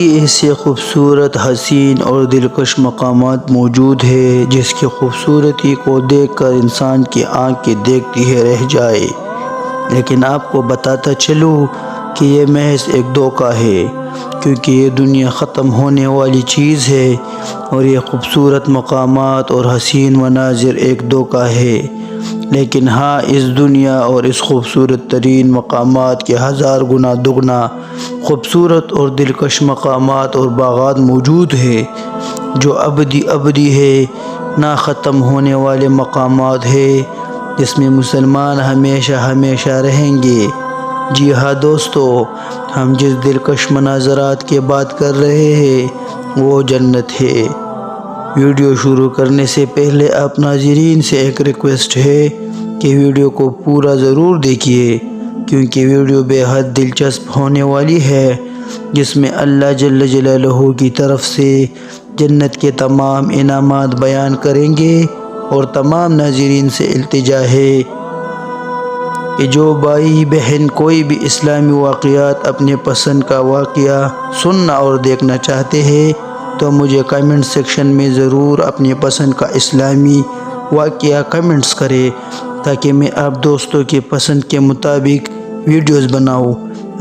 ایسے خوبصورت، حسین اور دلکش مقامات موجود ہیں جس کی خوبصورتی کو دیکھ کر انسان کی آنکھیں دیکھتی ہی رہ جائے، لیکن آپ کو بتاتا چلوں کہ یہ محض ایک دھوکہ ہے، کیونکہ یہ دنیا ختم ہونے والی چیز ہے اور یہ خوبصورت مقامات اور حسین مناظر ایک دھوکہ ہے۔ لیکن ہاں، اس دنیا اور اس خوبصورت ترین مقامات کے 1000 گنا دگنا خوبصورت اور دلکش مقامات اور باغات موجود ہیں جو ابدی ہے، نہ ختم ہونے والے مقامات ہیں جس میں مسلمان ہمیشہ رہیں گے۔ جی ہاں دوستو، ہم جس دلکش مناظرات کی بات کر رہے ہیں وہ جنت ہے۔ ویڈیو شروع کرنے سے پہلے آپ ناظرین سے ایک ریکویسٹ ہے کہ ویڈیو کو پورا ضرور دیکھیے، کیونکہ ویڈیو بے حد دلچسپ ہونے والی ہے، جس میں اللہ جل جلالہ کی طرف سے جنت کے تمام انعامات بیان کریں گے، اور تمام ناظرین سے التجا ہے کہ جو بھائی بہن کوئی بھی اسلامی واقعات اپنے پسند کا واقعہ سننا اور دیکھنا چاہتے ہیں تو مجھے کمنٹ سیکشن میں ضرور اپنے پسند کا اسلامی واقعہ کمنٹس کرے، تاکہ میں آپ دوستوں کی پسند کے مطابق ویڈیوز بناؤں۔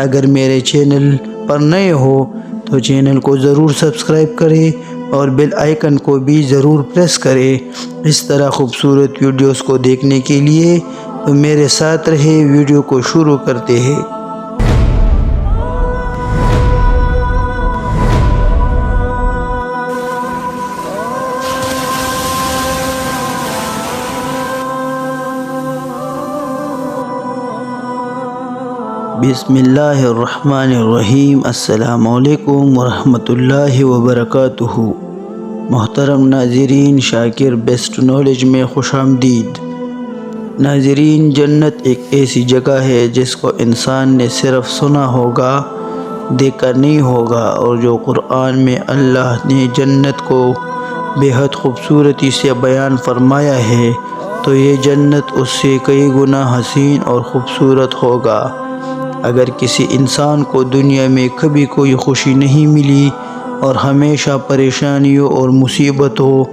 اگر میرے چینل پر نئے ہو تو چینل کو ضرور سبسکرائب کریں اور بیل آئیکن کو بھی ضرور پریس کریں۔ اس طرح خوبصورت ویڈیوز کو دیکھنے کے لیے تو میرے ساتھ رہے۔ ویڈیو کو شروع کرتے ہیں۔ بسم اللہ الرحمن الرحیم۔ السلام علیکم ورحمۃ اللہ وبرکاتہ۔ محترم ناظرین، شاکر بیسٹ نالج میں خوش آمدید۔ ناظرین، جنت ایک ایسی جگہ ہے جس کو انسان نے صرف سنا ہوگا، دیکھا نہیں ہوگا، اور جو قرآن میں اللہ نے جنت کو بے حد خوبصورتی سے بیان فرمایا ہے تو یہ جنت اس سے کئی گنا حسین اور خوبصورت ہوگا۔ اگر کسی انسان کو دنیا میں کبھی کوئی خوشی نہیں ملی اور ہمیشہ پریشانیوں اور مصیبتوں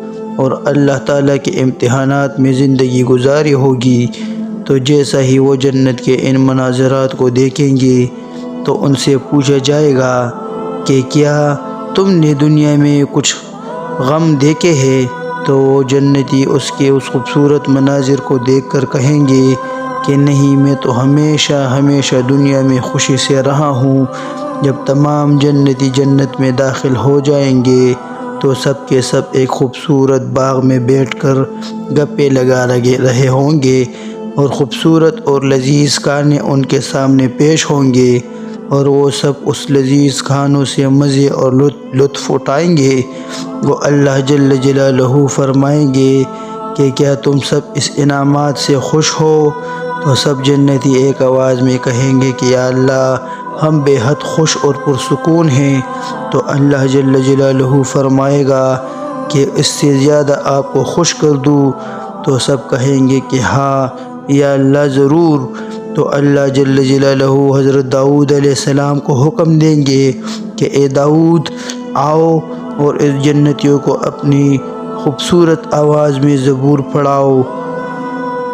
اور اللہ تعالیٰ کے امتحانات میں زندگی گزاری ہوگی، تو جیسا ہی وہ جنت کے ان مناظرات کو دیکھیں گے تو ان سے پوچھا جائے گا کہ کیا تم نے دنیا میں کچھ غم دیکھے ہیں، تو وہ جنتی اس خوبصورت مناظر کو دیکھ کر کہیں گے کہ نہیں، میں تو ہمیشہ دنیا میں خوشی سے رہا ہوں۔ جب تمام جنتی جنت میں داخل ہو جائیں گے تو سب کے سب ایک خوبصورت باغ میں بیٹھ کر گپے لگا رہے ہوں گے، اور خوبصورت اور لذیذ کھانے ان کے سامنے پیش ہوں گے، اور وہ سب اس لذیذ کھانوں سے مزے اور لطف اٹھائیں گے۔ وہ اللہ جل جلالہ فرمائیں گے کہ کیا تم سب اس انعامات سے خوش ہو؟ تو سب جنتی ایک آواز میں کہیں گے کہ یا اللہ، ہم بے حد خوش اور پرسکون ہیں۔ تو اللہ جل جلالہ فرمائے گا کہ اس سے زیادہ آپ کو خوش کر دوں؟ تو سب کہیں گے کہ ہاں یا اللہ، ضرور۔ تو اللہ جل جلالہ حضرت داؤد علیہ السلام کو حکم دیں گے کہ اے داؤد، آؤ اور اس جنتیوں کو اپنی خوبصورت آواز میں زبور پڑھاؤ۔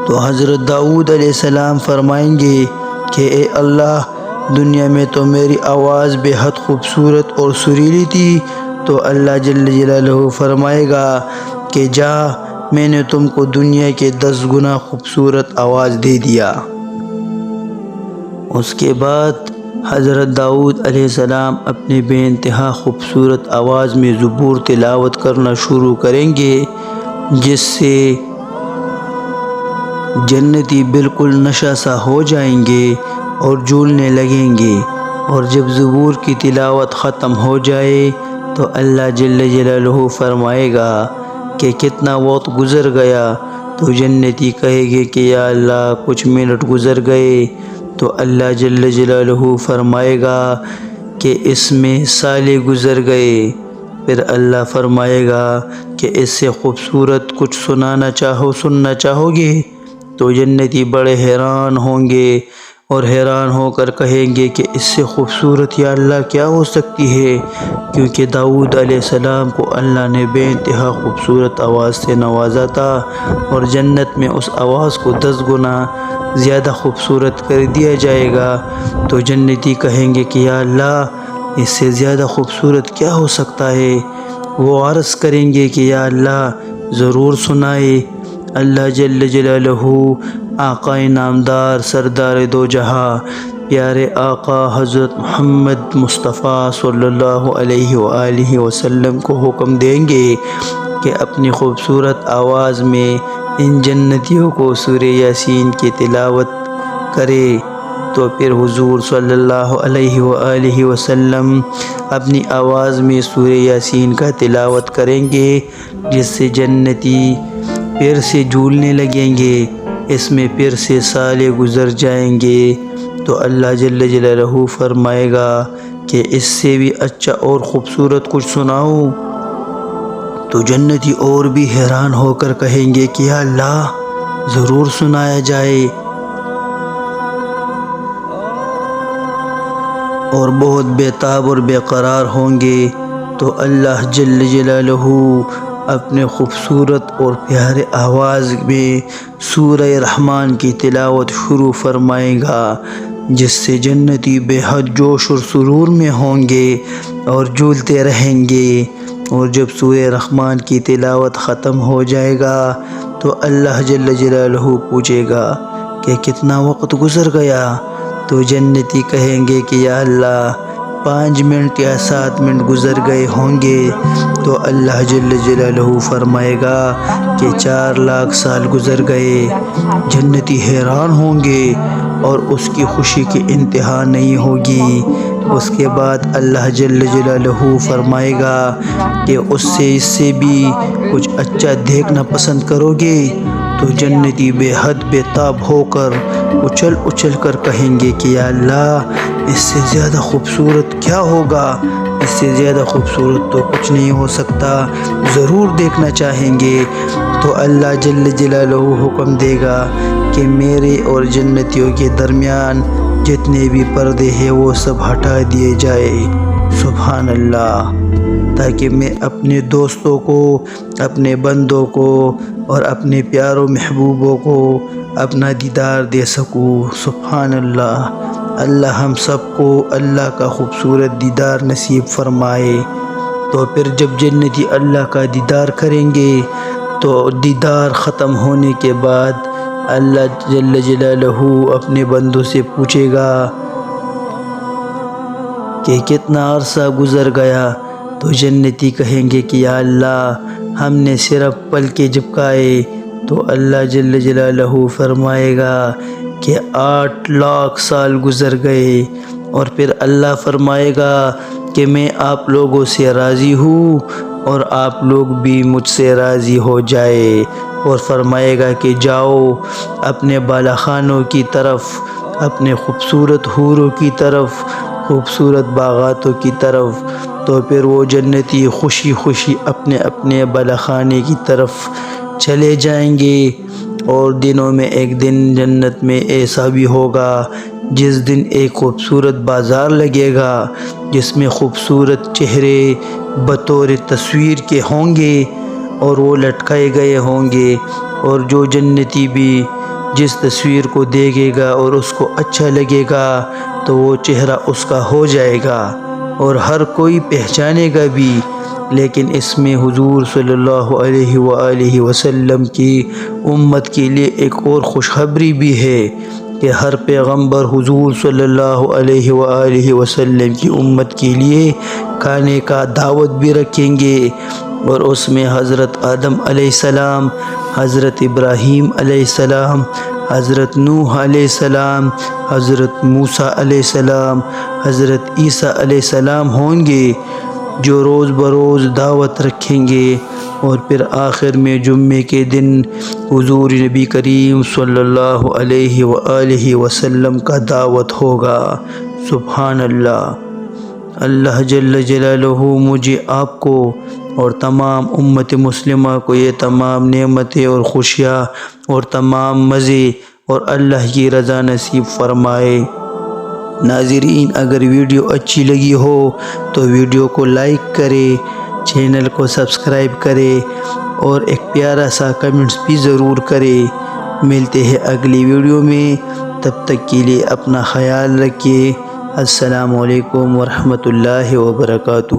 تو حضرت داؤد علیہ السلام فرمائیں گے کہ اے اللہ، دنیا میں تو میری آواز بے حد خوبصورت اور سریلی تھی، تو اللہ جل جلالہ فرمائے گا کہ جا، میں نے تم کو دنیا کے 10 گنا خوبصورت آواز دے دیا۔ اس کے بعد حضرت داؤد علیہ السلام اپنے بے انتہا خوبصورت آواز میں زبور تلاوت کرنا شروع کریں گے، جس سے جنتی بالکل نشہ سا ہو جائیں گے اور جھولنے لگیں گے، اور جب زبور کی تلاوت ختم ہو جائے تو اللہ جل جلالہ فرمائے گا کہ کتنا وقت گزر گیا؟ تو جنتی کہے گے کہ یا اللہ، کچھ منٹ گزر گئے۔ تو اللہ جل جلالہ فرمائے گا کہ اس میں سالے گزر گئے۔ پھر اللہ فرمائے گا کہ اس سے خوبصورت کچھ سننا چاہو گے؟ تو جنتی بڑے حیران ہوں گے اور حیران ہو کر کہیں گے کہ اس سے خوبصورت یا اللہ کیا ہو سکتی ہے، کیونکہ داؤد علیہ السلام کو اللہ نے بے انتہا خوبصورت آواز سے نوازا تھا، اور جنت میں اس آواز کو 10 گنا زیادہ خوبصورت کر دیا جائے گا۔ تو جنتی کہیں گے کہ یا اللہ اس سے زیادہ خوبصورت کیا ہو سکتا ہے؟ وہ عرض کریں گے کہ یا اللہ ضرور سنائے۔ اللہ جل جلالہ آقا نامدار سردار دو جہاں پیارے آقا حضرت محمد مصطفیٰ صلی اللہ علیہ وآلہ وسلم کو حکم دیں گے کہ اپنی خوبصورت آواز میں ان جنتیوں کو سورہ یاسین کی تلاوت کرے۔ تو پھر حضور صلی اللہ علیہ وآلہ وسلم اپنی آواز میں سورہ یاسین کا تلاوت کریں گے، جس سے جنتی پھر سے جھولنے لگیں گے، اس میں پھر سے سالے گزر جائیں گے۔ تو اللہ جل جلالہ فرمائے گا کہ اس سے بھی اچھا اور خوبصورت کچھ سناؤ۔ تو جنتی اور بھی حیران ہو کر کہیں گے کہ یا اللہ ضرور سنایا جائے، اور بہت بے تاب اور بے قرار ہوں گے۔ تو اللہ جل جلالہ اپنے خوبصورت اور پیارے آواز میں سورہ رحمان کی تلاوت شروع فرمائے گا، جس سے جنتی بے حد جوش اور سرور میں ہوں گے اور جھولتے رہیں گے۔ اور جب سورہ رحمان کی تلاوت ختم ہو جائے گا تو اللہ جل جلالہ پوچھے گا کہ کتنا وقت گزر گیا؟ تو جنتی کہیں گے کہ یا اللہ 5 منٹ یا 7 منٹ گزر گئے ہوں گے۔ تو اللہ جل جلالہ فرمائے گا کہ 4 لاکھ سال گزر گئے۔ جنتی حیران ہوں گے اور اس کی خوشی کی انتہا نہیں ہوگی۔ اس کے بعد اللہ جل جلالہ فرمائے گا کہ اس سے بھی کچھ اچھا دیکھنا پسند کرو گے؟ تو جنتی بے حد بے تاب ہو کر اچھل اچھل کر کہیں گے کہ یا اللہ اس سے زیادہ خوبصورت کیا ہوگا؟ اس سے زیادہ خوبصورت تو کچھ نہیں ہو سکتا، ضرور دیکھنا چاہیں گے۔ تو اللہ جل جلالہ حکم دے گا کہ میرے اور جنتیوں کے درمیان جتنے بھی پردے ہیں وہ سب ہٹا دیے جائے۔ سبحان اللہ، تاکہ میں اپنے دوستوں کو، اپنے بندوں کو اور اپنے پیاروں محبوبوں کو اپنا دیدار دے سکوں۔ سبحان اللہ، اللہ ہم سب کو اللہ کا خوبصورت دیدار نصیب فرمائے۔ تو پھر جب جنتی اللہ کا دیدار کریں گے تو دیدار ختم ہونے کے بعد اللہ جل جلالہ اپنے بندوں سے پوچھے گا کہ کتنا عرصہ گزر گیا؟ تو جنتی کہیں گے کہ یا اللہ ہم نے صرف پل کے جھپکائے۔ تو اللہ جل جلالہ فرمائے گا کہ 8 لاکھ سال گزر گئے۔ اور پھر اللہ فرمائے گا کہ میں آپ لوگوں سے راضی ہوں اور آپ لوگ بھی مجھ سے راضی ہو جائے، اور فرمائے گا کہ جاؤ اپنے بالا خانوں کی طرف، اپنے خوبصورت حوروں کی طرف، خوبصورت باغاتوں کی طرف۔ تو پھر وہ جنتی خوشی خوشی اپنے اپنے بالا خانے کی طرف چلے جائیں گے۔ اور دنوں میں ایک دن جنت میں ایسا بھی ہوگا جس دن ایک خوبصورت بازار لگے گا، جس میں خوبصورت چہرے بطور تصویر کے ہوں گے اور وہ لٹکائے گئے ہوں گے، اور جو جنتی بھی جس تصویر کو دیکھے گا اور اس کو اچھا لگے گا تو وہ چہرہ اس کا ہو جائے گا اور ہر کوئی پہچانے گا بھی۔ لیکن اس میں حضور صلی اللہ علیہ وآلہ وسلم کی امت کے لیے ایک اور خوشخبری بھی ہے کہ ہر پیغمبر حضور صلی اللہ علیہ وآلہ وسلم کی امت کے لیے کھانے کا دعوت بھی رکھیں گے، اور اس میں حضرت آدم علیہ السلام، حضرت ابراہیم علیہ السلام، حضرت نوح علیہ السلام، حضرت موسیٰ علیہ السلام، حضرت عیسیٰ علیہ السلام ہوں گے جو روز بروز دعوت رکھیں گے۔ اور پھر آخر میں جمعے کے دن حضور نبی کریم صلی اللہ علیہ وآلہ وسلم کا دعوت ہوگا۔ سبحان اللہ، اللہ جل جلالہ مجھے آپ کو اور تمام امت مسلمہ کو یہ تمام نعمتیں اور خوشیاں اور تمام مزے اور اللہ کی رضا نصیب فرمائے۔ ناظرین، اگر ویڈیو اچھی لگی ہو تو ویڈیو کو لائک کرے، چینل کو سبسکرائب کرے اور ایک پیارا سا کمنٹس بھی ضرور کرے۔ ملتے ہیں اگلی ویڈیو میں، تب تک کے لیے اپنا خیال رکھیے۔ السلام علیکم ورحمۃ اللہ وبرکاتہ۔